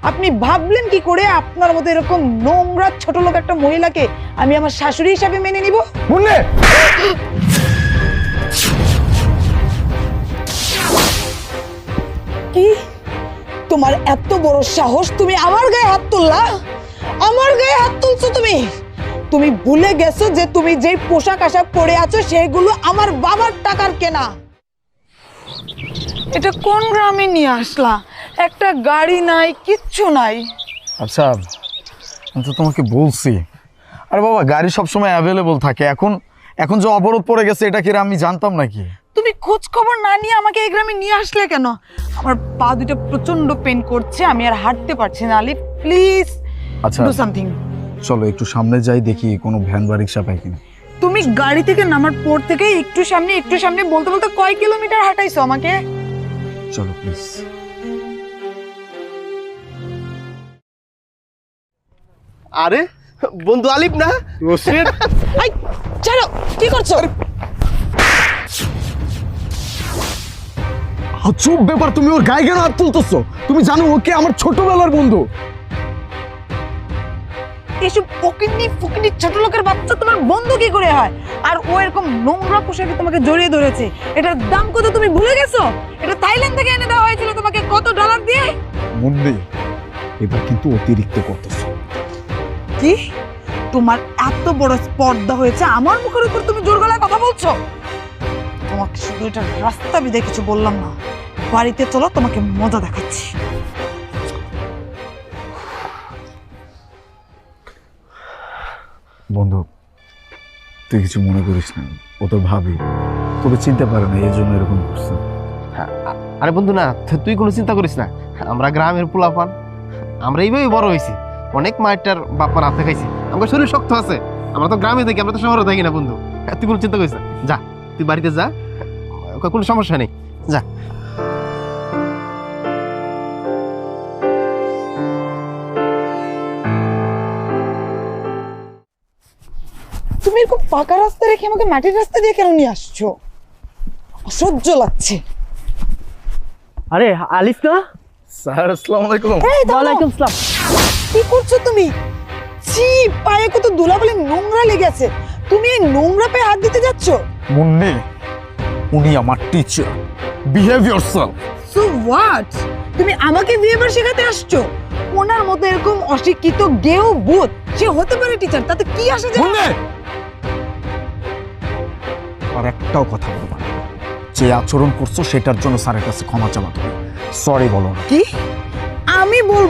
আপনি ভাবলেন কি করে আপনার মতো এরকম নোংরা ছোট লোক একটা মহিলাকে আমি আমার শাশুড়ি হিসাবে মেনে নিব? মুন্নে, কি তোমার এত বড় সাহস, তুমি আমার গায়ে হাত তুললা? আমার গায়ে হাত তুলছো তুমি? তুমি ভুলে গেছো যে তুমি যে পোশাক আশাক পরে আছো সেগুলো আমার বাবার টাকার কেনা। এটা কোন গ্রামে নিয়ে আসলা? একটা গাড়ি নাই, কিচ্ছু নাই। আচ্ছা আমি তো তোমাকে বলছি, আরে বাবা গাড়ি সবসময় অ্যাভেলেবল থাকে। এখন এখন যে অবরোধ পড়ে গেছে এটা কি আমি জানতাম নাকি? তুমি খোঁজ খবর না নিয়ে আমাকে এই গ্রামে নিয়ে আসলে কেন? আমার পা দুটো প্রচন্ড পেন করছে, আমি আর হাঁটতে পারছি না। আলিফ প্লিজ আচ্ছা ডু সামথিং। চলো একটু সামনে যাই, দেখি কোনো ভ্যান বা রিক্সা পাই কিনা। তুমি গাড়ি থেকে নামার পর থেকে একটু সামনে বলতে বলতে কয় কিলোমিটার হাঁটাইছো আমাকে? চলো প্লিজ। আরে বন্ধু আলিফ না? আই ছাড়ো, কি করছো? চুপ ব্যাপার, তুমি ওর গায়ে কেন হাত তুলতেছো? তুমি জানো ওকে আমার ছোটবেলার বন্ধু। এসব ফকিন্নি ছোট লোকের বাচ্চা তোমার বন্ধু কি করে হয়? আর ও এরকম নোংরা পোশাকে তোমাকে জড়িয়ে ধরেছে, এটার দাম কত তুমি ভুলে গেছো? এটা থাইল্যান্ড থেকে এনে দেওয়া হয়েছিল তোমাকে কত ডলার দিয়ে। মুন্নি, এবার কিন্তু অতিরিক্ত করতেছো। কি তোমার এত বড় স্পর্ধা হয়েছে আমার মুখের উপর তুমি জোর গলায় কথা বলছো? তোমাকে শুধু এটা রাস্তা বিদে কিছু বললাম না, বাড়িতে চলো তোমাকে মজা দেখাচ্ছি। বন্ধু তুই কিছু মনে করিস না, ও তো ভাবি তোকে চিনতে পারে না এই জন্য এরকম করছে। আরে বন্ধু না, তুই কোনো চিন্তা করিস না। আমরা গ্রামের পোলাপান, আমরা এইভাবে বড় হয়েছি। অনেক মায়েরটার বাপ্পার হাতে খাইছি, আমার শরীর শক্ত আছে। আমরা তো গ্রামে থাকি, আমরা তো শহরে থাকি না বন্ধু। তুই কোনো চিন্তা করিস না, যা তুই বাড়িতে যা, কোনো সমস্যা নেই, যা। তুমি এরকম পাকা রাস্তা রেখে আমাকে মাটির রাস্তা দিয়ে কেন নিয়ে আসছো? অসহ্য লাগছে। আরে আলিফ না? স্যার আসসালামু আলাইকুম। এই দাঁড়াও। ওয়ালাইকুম সালাম। কি করছো তুমি? ছি, পায়ে কত ধুলাবালি নোংরা লেগে আছে, তুমি এই নোংরা পায়ে হাত দিতে যাচ্ছ? মুন্নি, উনি আমার teacher, behave yourself. So what? তুমি আমাকে বিহেভিয়ার শেখাতে আসছো? ওনার মতো এরকম অশিক্ষিত গেও ভূত সে হতে পারে টিচার, তাতে কি আসে যায়? মুন্নি, আর একটাও কথা বলবা না। যে আচরণ করছো সেটার জন্য স্যারের কাছে ক্ষমা চাওয়া তুমি। সরি বলো না। কি আমি বলবো